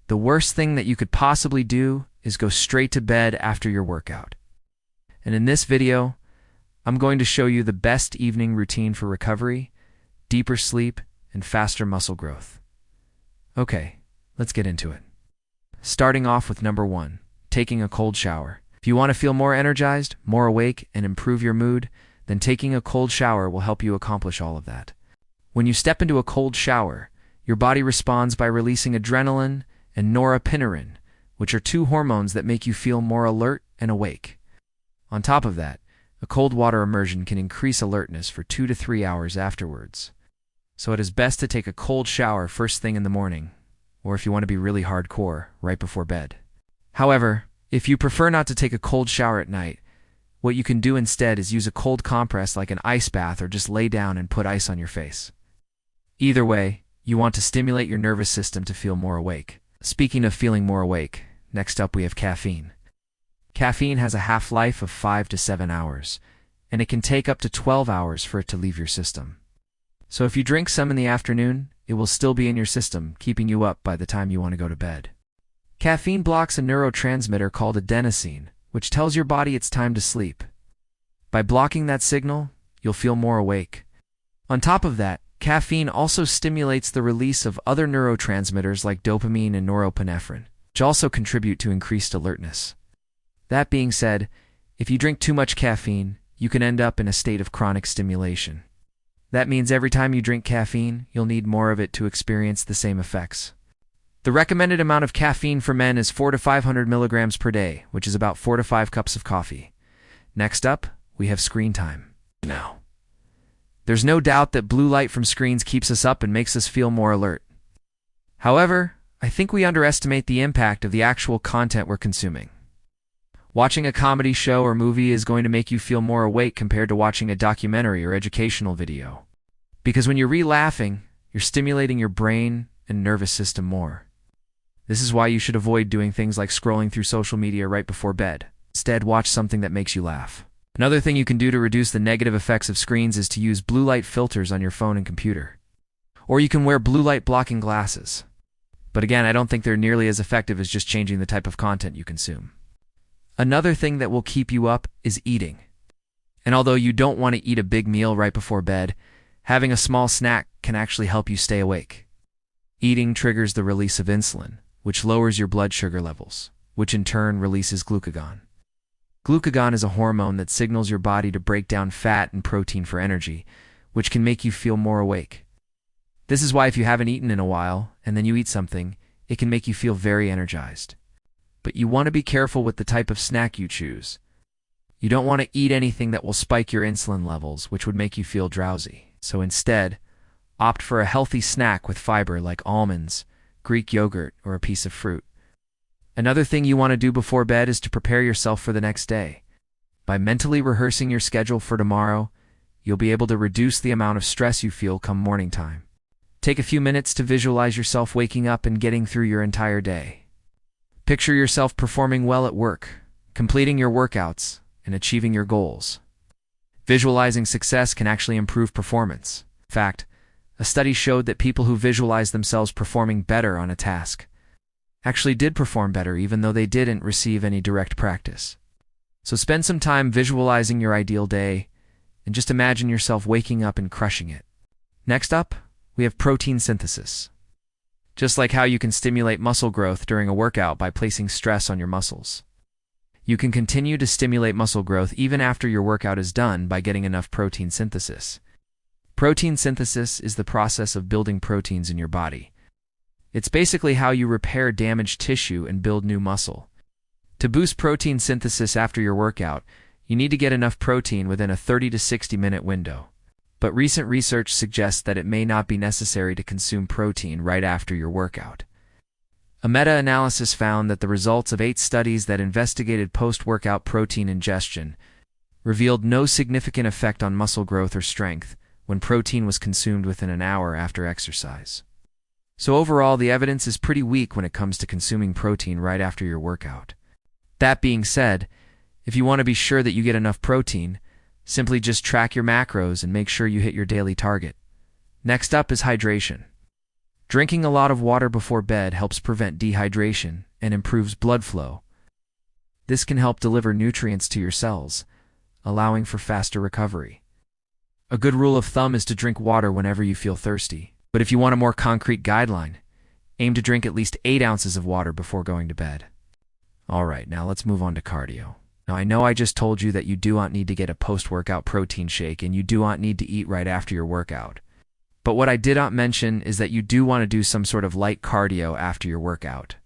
The worst thing that you could possibly do is go straight to bed after your workout. And in this video, I'm going to show you the best evening routine for recovery, deeper sleep, and faster muscle growth. Okay, let's get into it. Starting off with number 1, taking a cold shower. If you want to feel more energized, more awake, and improve your mood, then taking a cold shower will help you accomplish all of that. When you step into a cold shower, your body responds by releasing adrenaline and norepinephrine, which are 2 hormones that make you feel more alert and awake. On top of that, a cold water immersion can increase alertness for 2 to 3 hours afterwards. So it is best to take a cold shower first thing in the morning, or if you want to be really hardcore, right before bed. However, if you prefer not to take a cold shower at night, what you can do instead is use a cold compress like an ice bath or just lay down and put ice on your face. Either way, you want to stimulate your nervous system to feel more awake. Speaking of feeling more awake, next up we have caffeine. Caffeine has a half-life of 5 to 7 hours, and it can take up to 12 hours for it to leave your system. So if you drink some in the afternoon, it will still be in your system, keeping you up by the time you want to go to bed. Caffeine blocks a neurotransmitter called adenosine, which tells your body it's time to sleep. By blocking that signal, you'll feel more awake. On top of that, caffeine also stimulates the release of other neurotransmitters like dopamine and norepinephrine, which also contribute to increased alertness. That being said, if you drink too much caffeine, you can end up in a state of chronic stimulation. That means every time you drink caffeine, you'll need more of it to experience the same effects. The recommended amount of caffeine for men is 400 to 500 milligrams per day, which is about 4 to 5 cups of coffee. Next up, we have screen time. Now, there's no doubt that blue light from screens keeps us up and makes us feel more alert. However, I think we underestimate the impact of the actual content we're consuming. Watching a comedy show or movie is going to make you feel more awake compared to watching a documentary or educational video. Because when you're laughing, you're stimulating your brain and nervous system more. This is why you should avoid doing things like scrolling through social media right before bed. Instead, watch something that makes you laugh. Another thing you can do to reduce the negative effects of screens is to use blue light filters on your phone and computer. Or you can wear blue light blocking glasses. But again, I don't think they're nearly as effective as just changing the type of content you consume. Another thing that will keep you up is eating. And although you don't want to eat a big meal right before bed, having a small snack can actually help you stay awake. Eating triggers the release of insulin, which lowers your blood sugar levels, which in turn releases glucagon. Glucagon is a hormone that signals your body to break down fat and protein for energy, which can make you feel more awake. This is why if you haven't eaten in a while, and then you eat something, it can make you feel very energized. But you want to be careful with the type of snack you choose. You don't want to eat anything that will spike your insulin levels, which would make you feel drowsy. So instead, opt for a healthy snack with fiber like almonds, Greek yogurt, or a piece of fruit. Another thing you want to do before bed is to prepare yourself for the next day. By mentally rehearsing your schedule for tomorrow, you'll be able to reduce the amount of stress you feel come morning time. Take a few minutes to visualize yourself waking up and getting through your entire day. Picture yourself performing well at work, completing your workouts, and achieving your goals. Visualizing success can actually improve performance. In fact, a study showed that people who visualize themselves performing better on a task actually did perform better even though they didn't receive any direct practice. So spend some time visualizing your ideal day and just imagine yourself waking up and crushing it. Next up, we have protein synthesis. Just like how you can stimulate muscle growth during a workout by placing stress on your muscles, you can continue to stimulate muscle growth even after your workout is done by getting enough protein synthesis. Protein synthesis is the process of building proteins in your body. It's basically how you repair damaged tissue and build new muscle. To boost protein synthesis after your workout, you need to get enough protein within a 30 to 60 minute window. But recent research suggests that it may not be necessary to consume protein right after your workout. A meta-analysis found that the results of 8 studies that investigated post-workout protein ingestion revealed no significant effect on muscle growth or strength when protein was consumed within an hour after exercise. So overall, the evidence is pretty weak when it comes to consuming protein right after your workout. That being said, if you want to be sure that you get enough protein, simply just track your macros and make sure you hit your daily target. Next up is hydration. Drinking a lot of water before bed helps prevent dehydration and improves blood flow. This can help deliver nutrients to your cells, allowing for faster recovery. A good rule of thumb is to drink water whenever you feel thirsty. But if you want a more concrete guideline, aim to drink at least 8 ounces of water before going to bed. Alright, now let's move on to cardio. Now I know I just told you that you do not need to get a post-workout protein shake and you do not need to eat right after your workout. But what I did not mention is that you do want to do some sort of light cardio after your workout.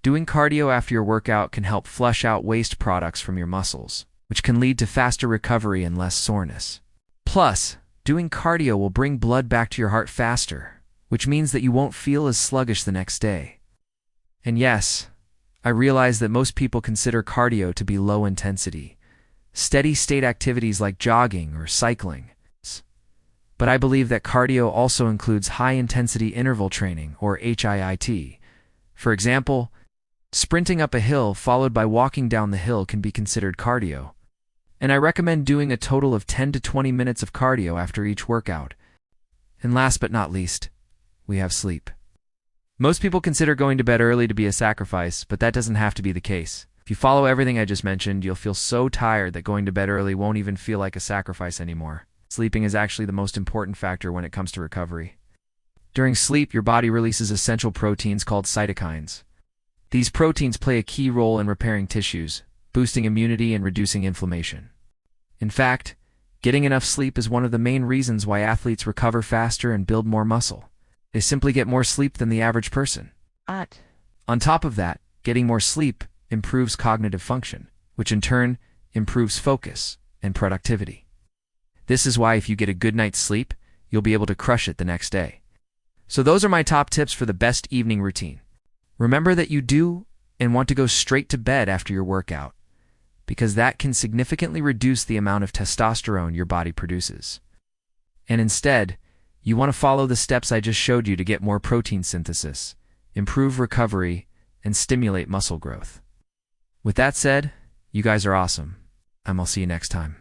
Doing cardio after your workout can help flush out waste products from your muscles, which can lead to faster recovery and less soreness. Plus, doing cardio will bring blood back to your heart faster, which means that you won't feel as sluggish the next day. And yes, I realize that most people consider cardio to be low intensity, steady state activities like jogging or cycling. But I believe that cardio also includes high intensity interval training or HIIT. For example, sprinting up a hill followed by walking down the hill can be considered cardio. And I recommend doing a total of 10 to 20 minutes of cardio after each workout. And last but not least, we have sleep. Most people consider going to bed early to be a sacrifice, but that doesn't have to be the case. If you follow everything I just mentioned, you'll feel so tired that going to bed early won't even feel like a sacrifice anymore. Sleeping is actually the most important factor when it comes to recovery. During sleep, your body releases essential proteins called cytokines. These proteins play a key role in repairing tissues, boosting immunity and reducing inflammation. In fact, getting enough sleep is one of the main reasons why athletes recover faster and build more muscle. They simply get more sleep than the average person. On top of that, getting more sleep improves cognitive function, which in turn improves focus and productivity. This is why if you get a good night's sleep, you'll be able to crush it the next day. So those are my top tips for the best evening routine. Remember that you do and want to go straight to bed after your workout, because that can significantly reduce the amount of testosterone your body produces. And instead, you want to follow the steps I just showed you to get more protein synthesis, improve recovery, and stimulate muscle growth. With that said, you guys are awesome, and I'll see you next time.